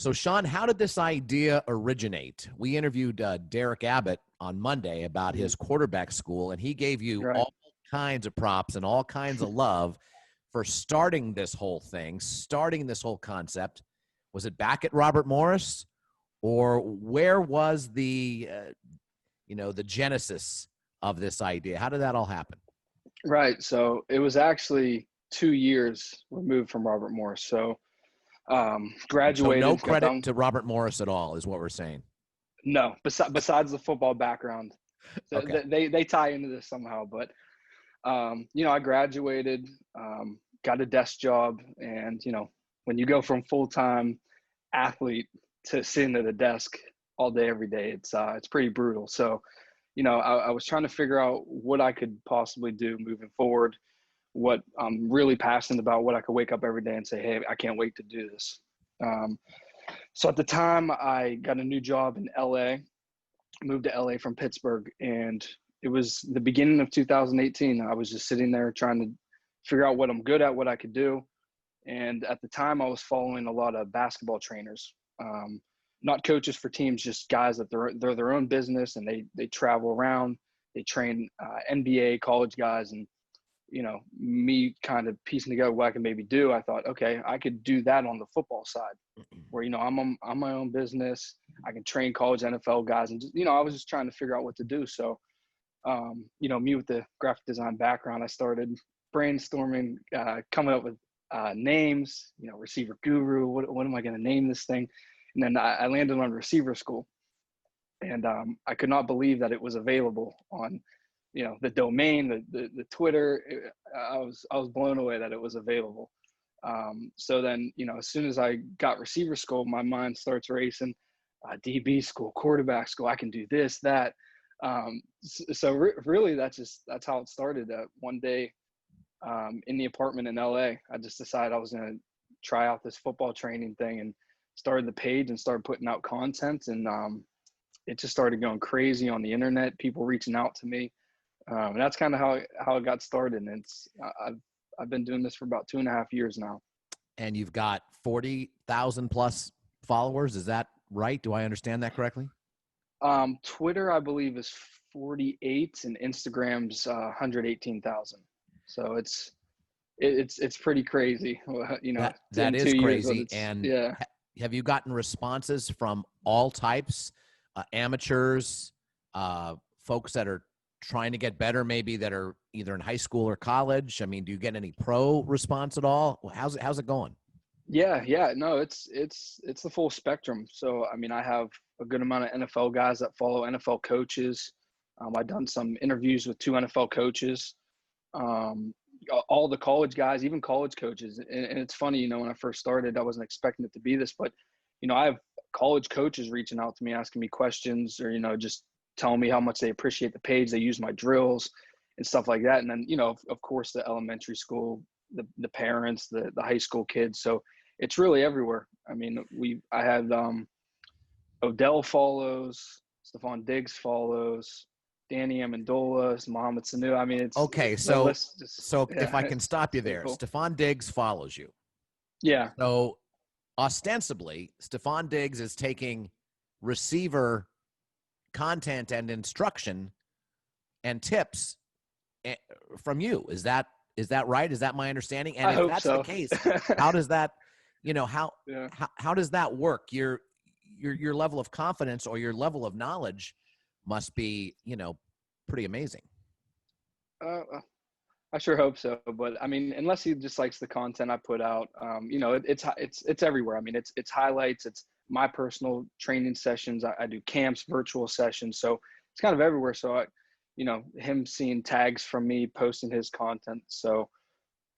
So, Sean, how did this idea originate? We interviewed Derek Abbott on Monday about his quarterback school, and he gave you Right. all kinds of props and all kinds of love for starting this whole thing, starting this whole concept. Was it back at Robert Morris, or where was the genesis of this idea? How did that all happen? Right. So it was actually 2 years removed from Robert Morris. So So no graduated, got credit done. to Robert Morris at all is what we're saying. No, besides the football background, so Okay. they tie into this somehow. But I graduated, got a desk job, and when you go from full-time athlete to sitting at a desk all day every day, it's pretty brutal. So I was trying to figure out what I could possibly do moving forward, what I'm really passionate about, what I could wake up every day and say, hey, I can't wait to do this. So at the time, I got a new job in LA, moved to LA from Pittsburgh, and it was the beginning of 2018. I was just sitting there trying to figure out what I'm good at, what I could do. And at the time, I was following a lot of basketball trainers, not coaches for teams, just guys that they're their own business, and they travel around. They train NBA college guys, and me kind of piecing together what I could maybe do. I thought, okay, I could do that on the football side, where I'm my own business. I can train college NFL guys, and just, I was just trying to figure out what to do. So, me with the graphic design background, I started brainstorming, coming up with names. Receiver guru. What am I going to name this thing? And then I landed on receiver school, and I could not believe that it was available on, the domain, the Twitter. I was blown away that it was available. So then, as soon as I got receiver school, my mind starts racing. DB school, quarterback school. I can do this, that. Really, that's how it started. One day, in the apartment in LA, I just decided I was going to try out this football training thing, and started the page and started putting out content, and it just started going crazy on the internet. People reaching out to me, and that's kind of how it got started. And I've been doing this for about 2.5 years now. And you've got 40,000 plus followers. Is that right? Do I understand that correctly? Twitter, I believe, is 48, and Instagram's 118,000. So it's pretty crazy. That in is 2 years, crazy. And yeah. have you gotten responses from all types, amateurs, folks that are trying to get better, maybe that are either in high school or college? I mean, do you get any pro response at all? How's it going? Yeah. No, it's the full spectrum. So, I mean, I have a good amount of NFL guys that follow NFL coaches. I've done some interviews with 2 NFL coaches, all the college guys, even college coaches. And it's funny, when I first started, I wasn't expecting it to be this, but, I have college coaches reaching out to me, asking me questions, or, just telling me how much they appreciate the page. They use my drills and stuff like that. And then, of course, the elementary school, the parents, the high school kids. So it's really everywhere. I mean, I had Odell follows, Stephon Diggs follows, Danny Amendola, Mohamed Sanu. I mean, it's okay. so If I can stop you there, cool. Stephon Diggs follows you. Yeah. So ostensibly, Stephon Diggs is taking receiver content and instruction and tips from you. Is that right? Is that my understanding? And I if hope that's so. the case, how does that, how does that work? Your level of confidence or your level of knowledge must be, pretty amazing. I sure hope so. But I mean, unless he just likes the content I put out, it's everywhere. I mean, it's highlights. It's my personal training sessions. I do camps, virtual sessions. So it's kind of everywhere. So him seeing tags from me posting his content. So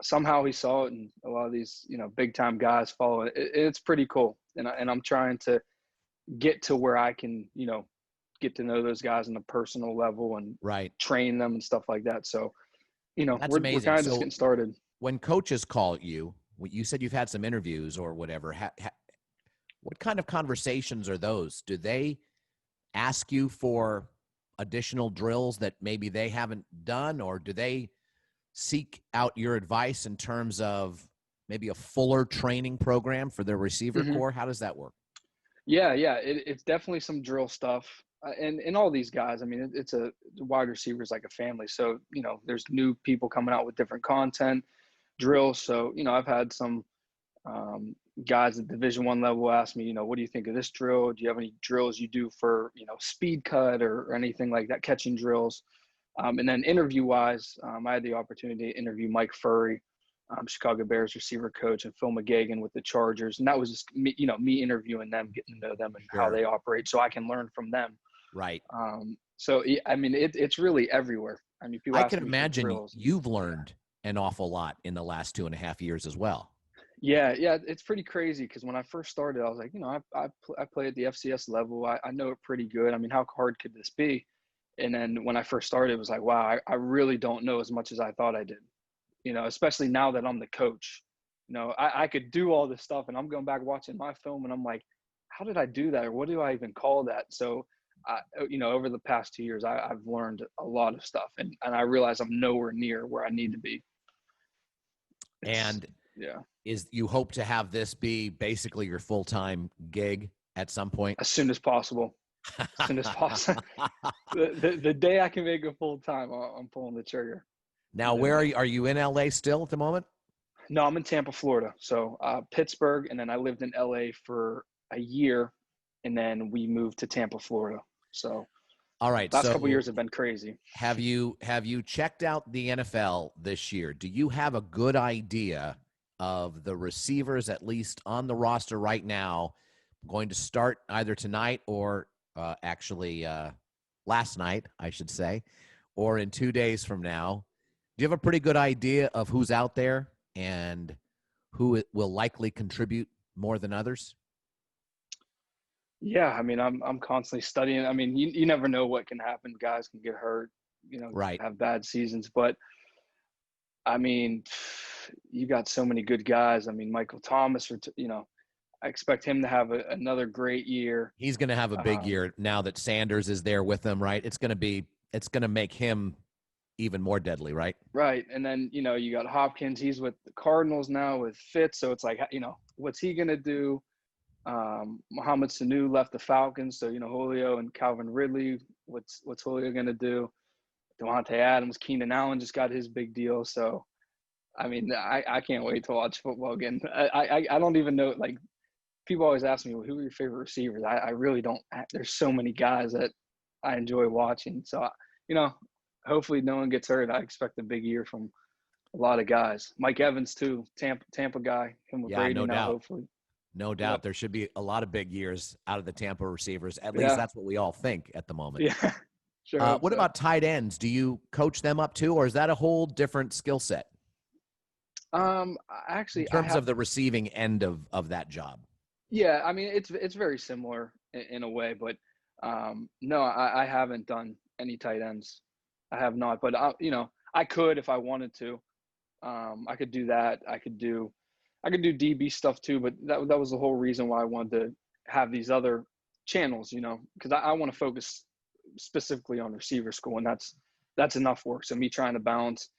somehow he saw it, and a lot of these, big time guys follow it. It's pretty cool. And I'm trying to get to where I can, get to know those guys on a personal level and right. train them and stuff like that. So, That's we're amazing. kind of just getting started. When coaches call you said you've had some interviews or whatever. What kind of conversations are those? Do they ask you for additional drills that maybe they haven't done, or do they seek out your advice in terms of maybe a fuller training program for their receiver core? How does that work? Yeah. It's definitely some drill stuff. And all these guys, I mean, it's a wide receivers like a family. So, there's new people coming out with different content, drills. So, I've had some guys at Division I level ask me, what do you think of this drill? Do you have any drills you do for, speed cut or anything like that, catching drills? And then interview wise, I had the opportunity to interview Mike Furry, Chicago Bears receiver coach, and Phil McGagan with the Chargers. And that was just me interviewing them, getting to know them and how Sure. they operate so I can learn from them. Right. So, I mean, it's really everywhere. I mean, people I ask can me for imagine drills. you've learned an awful lot in the last 2.5 years as well. Yeah, it's pretty crazy because when I first started, I was like, I play at the FCS level. I know it pretty good. I mean, how hard could this be? And then when I first started, it was like, wow, I really don't know as much as I thought I did. Especially now that I'm the coach. I could do all this stuff, and I'm going back watching my film, and I'm like, how did I do that, or what do I even call that? So, over the past 2 years, I've learned a lot of stuff, and I realize I'm nowhere near where I need to be. And Yeah, you hope to have this be basically your full-time gig at some point? as soon as possible. As soon as possible. The day I can make it full time, I'm pulling the trigger. Now, where are you? Are you in LA still at the moment? No, I'm in Tampa, Florida. So Pittsburgh, and then I lived in LA for a year, and then we moved to Tampa, Florida. So All right. last couple of So years have been crazy. have you checked out the NFL this year? Do you have a good idea of the receivers, at least on the roster right now, going to start either tonight or actually last night, I should say, or in 2 days from now? Do you have a pretty good idea of who's out there and who it will likely contribute more than others? Yeah, I mean, I'm constantly studying. I mean, you never know what can happen. Guys can get hurt, Right. have bad seasons. But I mean, you got so many good guys. I mean, Michael Thomas, I expect him to have another great year. He's going to have a big year now that Sanders is there with him, right? It's going to make him even more deadly, right? Right. And then, you got Hopkins. He's with the Cardinals now with Fitz. So it's like, what's he going to do? Mohamed Sanu left the Falcons. So, Julio and Calvin Ridley, what's Julio going to do? Devontae Adams, Keenan Allen just got his big deal. So, I mean, I can't wait to watch football again. I don't even know, like, people always ask me, well, who are your favorite receivers? I really don't. There's so many guys that I enjoy watching. So, hopefully no one gets hurt. I expect a big year from a lot of guys. Mike Evans too, Tampa guy. Him with Yeah, Brady no now, doubt. hopefully. No doubt. Yep. There should be a lot of big years out of the Tampa receivers. At least Yeah. that's what we all think at the moment. Yeah. Sure. What about tight ends? Do you coach them up too, or is that a whole different skill set? Actually, In terms of the receiving end of that job. Yeah, I mean, it's very similar in a way, but no, I haven't done any tight ends. I have not, but I could if I wanted to. I could do that. I could do DB stuff too, but that was the whole reason why I wanted to have these other channels, because I want to focus specifically on receiver school, and that's enough work. So me trying to balance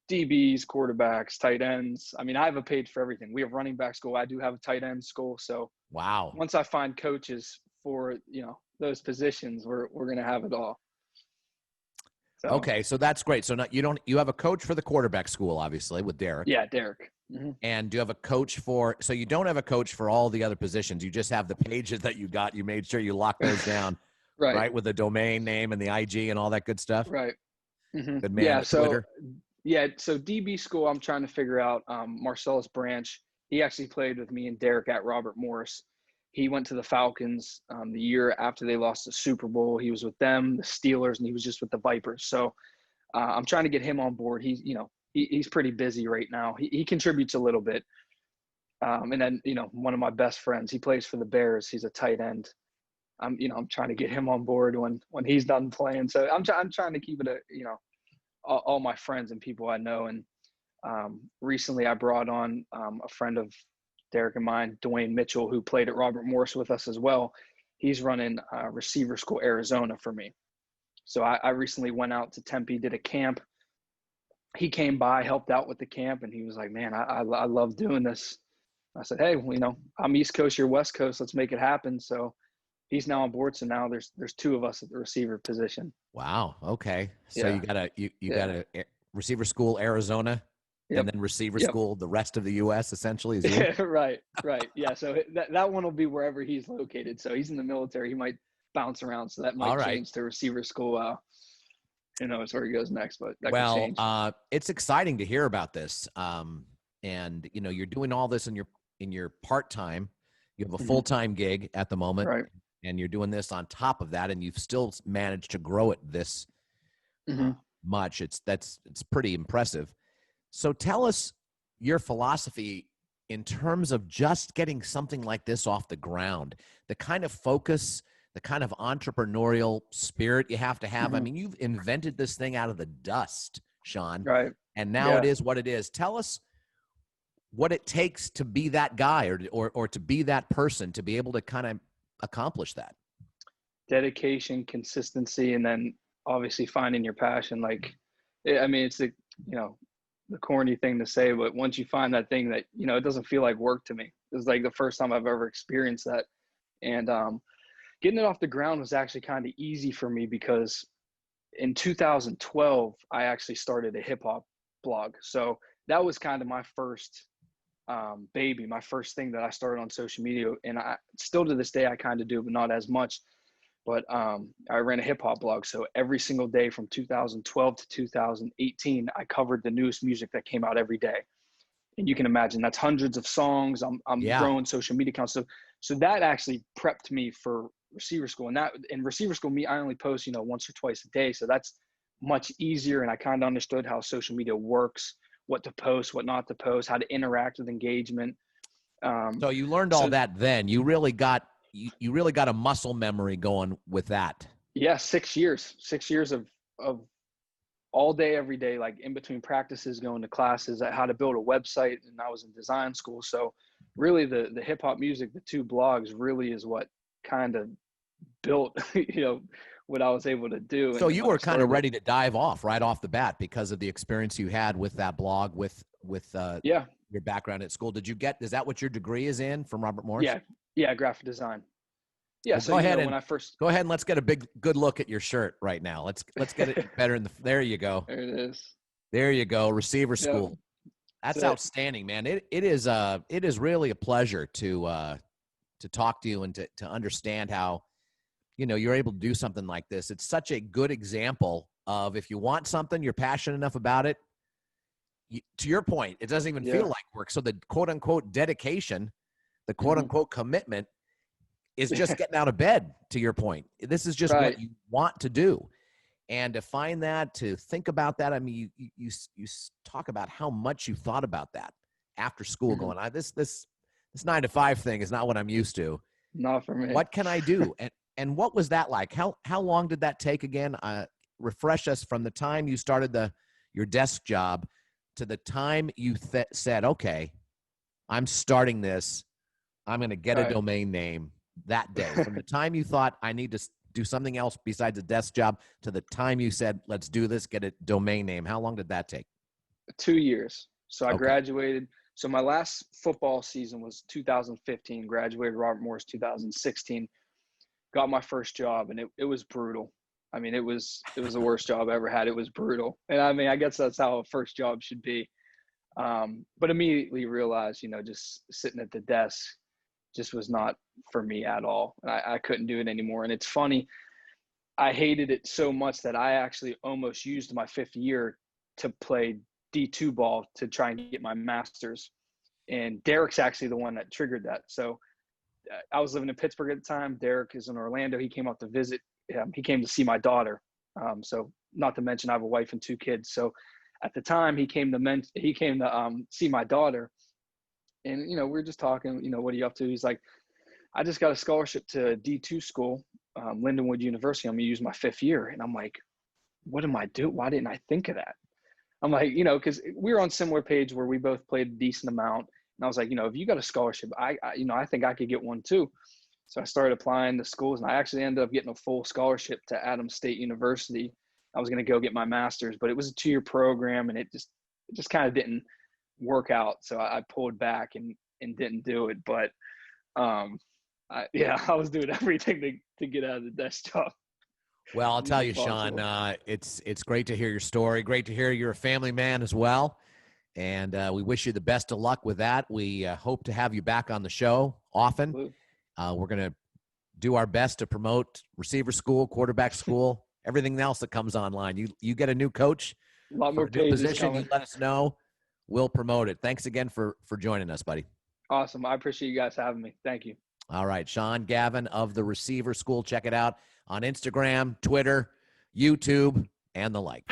DBs, quarterbacks, tight ends. I mean, I have a page for everything. We have running back school. I do have a tight end school. So wow. once I find coaches for those positions, we're gonna have it all. So. Okay, so that's great. So you have a coach for the quarterback school, obviously, with Derek. Yeah, Derek. Mm-hmm. And do you have a coach so you don't have a coach for all the other positions. You just have the pages that you got. You made sure you locked those down, right? With the domain name and the IG and all that good stuff. Right. Mm-hmm. Good man. Yeah. So Twitter. Yeah. So DB school, I'm trying to figure out. Marcellus Branch. He actually played with me and Derek at Robert Morris. He went to the Falcons the year after they lost the Super Bowl. He was with them, the Steelers, and he was just with the Vipers. So I'm trying to get him on board. He's pretty busy right now. He contributes a little bit. And then, one of my best friends, he plays for the Bears. He's a tight end. I'm trying to get him on board when he's done playing. So I'm trying to keep it all my friends and people I know. And recently I brought on a friend of Derek and mine, Dwayne Mitchell, who played at Robert Morris with us as well. He's running receiver school Arizona for me. So I recently went out to Tempe, did a camp. He came by, helped out with the camp, and he was like, man, I love doing this. I said, hey, I'm East Coast, you're West Coast. Let's make it happen. So he's now on board. So now there's two of us at the receiver position. Wow. Okay. So Yeah. you Yeah. got a receiver school Arizona, and Yep. then receiver Yep. school the rest of the U.S. essentially is you. Right. Right. Yeah. So that one will be wherever he's located. So he's in the military. He might bounce around. So that All might right. change to receiver school. Who knows where he goes next, but that could Well, change. it's exciting to hear about this. And you're doing all this in your part time. You have a Mhm. full time gig at the moment, Right. and you're doing this on top of that, and you've still managed to grow it this Hmm. much. It's pretty impressive. So tell us your philosophy in terms of just getting something like this off the ground, the kind of focus, the kind of entrepreneurial spirit you have to have. I Hmm. mean, you've invented this thing out of the dust, Sean, Right. and now it Yeah. is what it is. Tell us what it takes to be that guy or to be that person to be able to kind of accomplish that. Dedication, consistency, and then obviously finding your passion. Like, I mean, it's the corny thing to say, but once you find that thing that, it doesn't feel like work to me. It's like the first time I've ever experienced that. And getting it off the ground was actually kind of easy for me because in 2012, I actually started a hip hop blog. So that was kind of my first baby, my first thing that I started on social media. And I still to this day, I kind of do, but not as much. But I ran a hip hop blog. So every single day from 2012 to 2018, I covered the newest music that came out every day. And you can imagine that's hundreds of songs. I'm Yeah. growing social media accounts. So that actually prepped me for receiver school. And that in receiver school, I only post, once or twice a day. So that's much easier. And I kind of understood how social media works, what to post, what not to post, how to interact with engagement. So you learned all So that then. You really got a muscle memory going with that. yeah, 6 years of all day, every day, like in between practices, going to classes at how to build a website. And I was in design school. So really the hip hop music, the two blogs really is what kind of built, what I was able to do. So And you when I were kind of started, ready to dive off right off the bat because of the experience you had with that blog, with yeah, your background at school. Is that what your degree is in from Robert Morris? yeah, yeah, graphic design. Yeah. Well, So, when I first, go ahead and let's get a good look at your shirt right now. Let's get it better there you go. there it is. There you go. Receiver Yeah. school. That's That's it. outstanding, man. It is really a pleasure to talk to you and to understand how you're able to do something like this. It's such a good example of if you want something, you're passionate enough about it. To your point, it doesn't even feel Yeah. like work. So the quote unquote dedication, the quote Hmm. unquote commitment is just getting out of bed. To your point, this is just what Right. you want to do. And to find that, to think about that, I mean, you talk about how much you thought about that after school, Hmm. going, this 9 to 5 thing is not what I'm used to. Not for me. What can I do? And what was that like? How long did that take again? Refresh us from the time you started your desk job to the time you said, okay, I'm starting this. I'm going to get a Right. domain name that day. From the time you thought I need to do something else besides a desk job to the time you said, let's do this, get a domain name. How long did that take? 2 years. So I Okay. graduated. So my last football season was 2015, graduated Robert Morris 2016, got my first job, and it was brutal. I mean, it was the worst job I ever had. It was brutal. And I mean, I guess that's how a first job should be. But immediately realized, just sitting at the desk just was not for me at all. And I couldn't do it anymore. And it's funny, I hated it so much that I actually almost used my fifth year to play D2 ball to try and get my master's. And Derek's actually the one that triggered that. So I was living in Pittsburgh at the time. Derek is in Orlando. He came out to visit. He came to see my daughter. So not to mention I have a wife and two kids. So at the time he came to see my daughter, and we were just talking. What are you up to? He's like, I just got a scholarship to D2 school, Lindenwood University. I'm gonna use my fifth year, and I'm like, what am I doing? Why didn't I think of that? I'm like, because we were on similar page where we both played a decent amount. And I was like, if you got a scholarship, I think I could get one too. So I started applying to schools, and I actually ended up getting a full scholarship to Adams State University. I was going to go get my master's, but it was a 2-year program, and it just kind of didn't work out. So I pulled back and didn't do it. But I was doing everything to get out of the desk job. Well, I'll tell Even you, Sean, possible. it's great to hear your story. Great to hear you're a family man as well. And we wish you the best of luck with that. We hope to have you back on the show often. Absolutely. We're going to do our best to promote receiver school, quarterback school, everything else that comes online. You get a new coach A lot for more a new pages position, you coming. let us know. We'll promote it. Thanks again for joining us, buddy. Awesome. I appreciate you guys having me. Thank you. All right, Sean Gavin of the Receiver School. Check it out on Instagram, Twitter, YouTube, and the like.